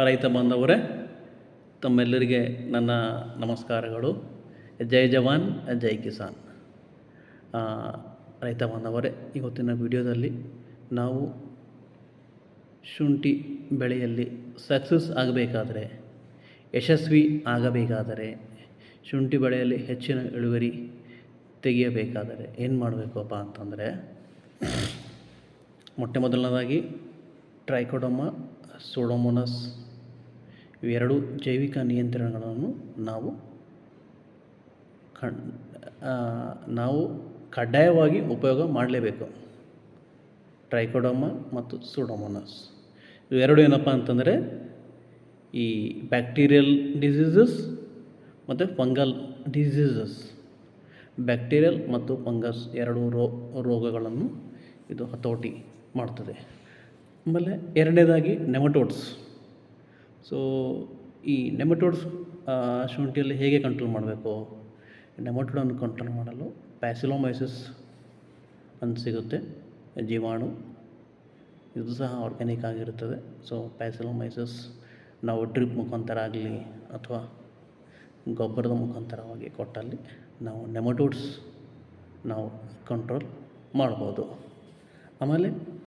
ರೈತ ಬಾಂಧವರೇ, ತಮ್ಮೆಲ್ಲರಿಗೆ ನನ್ನ ನಮಸ್ಕಾರಗಳು. ಜೈ ಜವಾನ್ ಜೈ ಕಿಸಾನ್. ರೈತ ಬಾಂಧವರೇ, ಇವತ್ತಿನ ವಿಡಿಯೋದಲ್ಲಿ ನಾವು ಶುಂಠಿ ಬೆಳೆಯಲ್ಲಿ ಸಕ್ಸಸ್ ಆಗಬೇಕಾದರೆ, ಯಶಸ್ವಿ ಆಗಬೇಕಾದರೆ, ಶುಂಠಿ ಬೆಳೆಯಲ್ಲಿ ಹೆಚ್ಚಿನ ಇಳುವರಿ ತೆಗೆಯಬೇಕಾದರೆ ಏನು ಮಾಡಬೇಕಪ್ಪ ಅಂತಂದರೆ, ಮೊದಲನೇದಾಗಿ ಟ್ರೈಕೋಡರ್ಮಾ, ಸೂಡೋಮೋನಾಸ್ ಇವೆರಡು ಜೈವಿಕ ನಿಯಂತ್ರಣಗಳನ್ನು ನಾವು ಕಡ್ಡಾಯವಾಗಿ ಉಪಯೋಗ ಮಾಡಲೇಬೇಕು. ಟ್ರೈಕೋಡರ್ಮಾ ಮತ್ತು ಸೂಡೋಮೋನಾಸ್ ಇವೆರಡು ಏನಪ್ಪ ಅಂತಂದರೆ ಈ ಬ್ಯಾಕ್ಟೀರಿಯಲ್ ಡಿಸೀಸಸ್ ಮತ್ತು ಫಂಗಲ್ ಡಿಸೀಸಸ್, ಬ್ಯಾಕ್ಟೀರಿಯಲ್ ಮತ್ತು ಫಂಗಸ್ ಎರಡು ರೋಗಗಳನ್ನು ಇದು ಹತೋಟಿ ಮಾಡ್ತದೆ. ಆಮೇಲೆ ಎರಡನೇದಾಗಿ ನೆಮಟೋಡ್ಸ್. ಸೊ ಈ ನೆಮಟೋಡ್ಸ್ ಶುಂಠಿಯಲ್ಲಿ ಹೇಗೆ ಕಂಟ್ರೋಲ್ ಮಾಡಬೇಕು? ನೆಮಟೋಡನ್ನು ಕಂಟ್ರೋಲ್ ಮಾಡಲು ಪ್ಯಾಸಿಲೋಮೈಸಿಸ್ ಅಂತ ಸಿಗುತ್ತೆ ಜೀವಾಣು, ಇದು ಸಹ ಆರ್ಗ್ಯಾನಿಕ್ ಆಗಿರುತ್ತದೆ. ಸೊ ಪ್ಯಾಸಿಲೋಮೈಸಿಸ್ ನಾವು ಡ್ರಿಪ್ ಮುಖಾಂತರ ಆಗಲಿ ಅಥವಾ ಗೊಬ್ಬರದ ಮುಖಾಂತರವಾಗಿ ಕೊಟ್ಟಲ್ಲಿ ನಾವು ನೆಮಟೋಡ್ಸ್ ನಾವು ಕಂಟ್ರೋಲ್ ಮಾಡ್ಬೋದು. ಆಮೇಲೆ